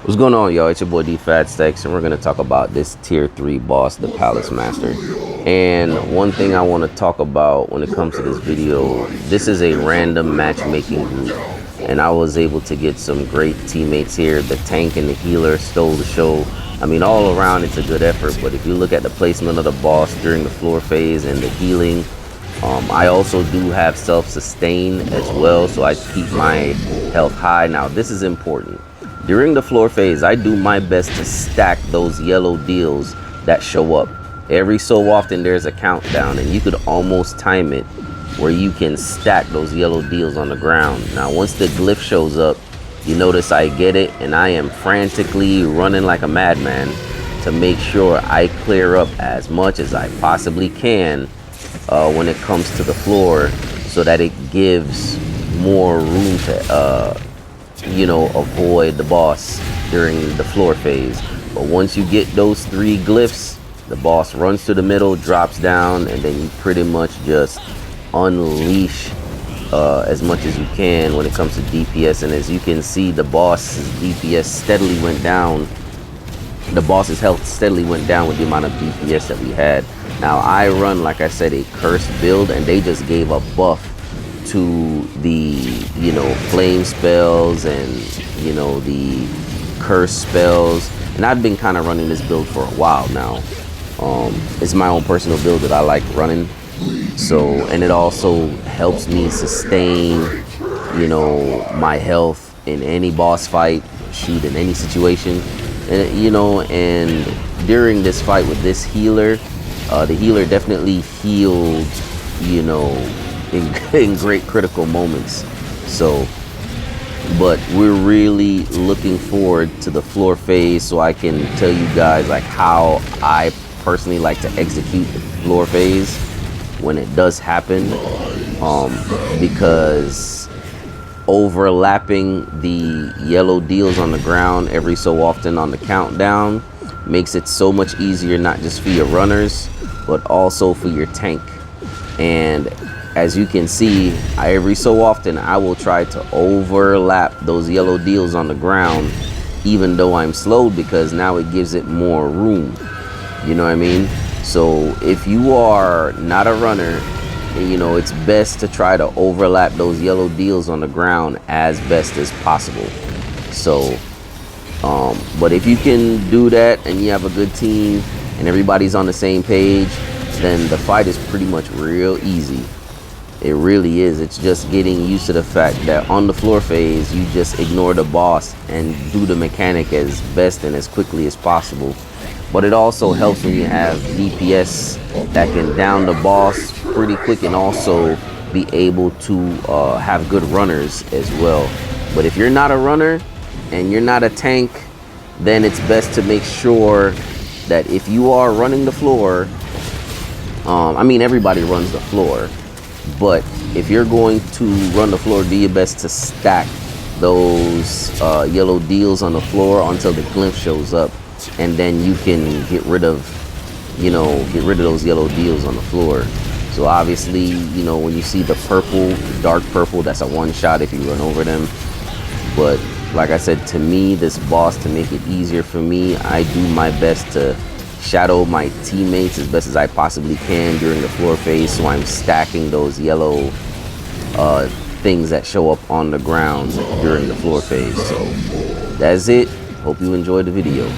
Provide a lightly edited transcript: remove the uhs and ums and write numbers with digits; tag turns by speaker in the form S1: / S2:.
S1: What's going on, y'all? It's your boy D Fat Stacks, and we're gonna talk about this tier 3 boss, the Palace Master. And one thing I want to talk about when it comes to this video, this is a random matchmaking group, and I was able to get some great teammates here. The tank and the healer stole the show. I mean, all around it's a good effort, but if you look at the placement of the boss during the floor phase and the healing, I also do have self-sustain as well, so I keep my health high. Now, this is important. During the floor phase, I do my best to stack those yellow deals that show up. Every so often, there's a countdown, and you could almost time it where you can stack those yellow deals on the ground. Now, once the glyph shows up, you notice I get it, and I am frantically running like a madman to make sure I clear up as much as I possibly can when it comes to the floor, so that it gives more room to avoid the boss during the floor phase. But once you get those 3 glyphs, the boss runs to the middle, drops down, and then you pretty much just unleash as much as you can when it comes to DPS. And as you can see, the boss's DPS steadily went down. The boss's health steadily went down with the amount of DPS that we had. Now, I run, like I said, a cursed build, and they just gave a buff to the flame spells and the curse spells, and I've been kind of running this build for a while now. It's my own personal build that I like running, so, and it also helps me sustain my health in any boss fight, shoot, in any situation. And during this fight with this healer, the healer definitely healed in great critical moments. So, but we're really looking forward to the floor phase, so I can tell you guys like how I personally like to execute the floor phase when it does happen, because overlapping the yellow deals on the ground every so often on the countdown makes it so much easier, not just for your runners but also for your tank. And as you can see, every so often I will try to overlap those yellow deals on the ground, even though I'm slowed, because now it gives it more room. You know what I mean? So if you are not a runner, it's best to try to overlap those yellow deals on the ground as best as possible. So, but if you can do that and you have a good team and everybody's on the same page, then the fight is pretty much real easy. It really is. It's just getting used to the fact that on the floor phase, you just ignore the boss and do the mechanic as best and as quickly as possible. But it also helps when you have DPS that can down the boss pretty quick and also be able to have good runners as well. But if you're not a runner and you're not a tank, then it's best to make sure that if you are running the floor, I mean, everybody runs the floor, but if you're going to run the floor, do your best to stack those yellow deals on the floor until the glyph shows up, and then you can get rid of those yellow deals on the floor. So obviously, when you see the purple, dark purple, that's a one shot if you run over them. But like I said, to me, this boss, to make it easier for me, I do my best to shadow my teammates as best as I possibly can during the floor phase, so I'm stacking those yellow things that show up on the ground during the floor phase. So that's it. Hope you enjoyed the video.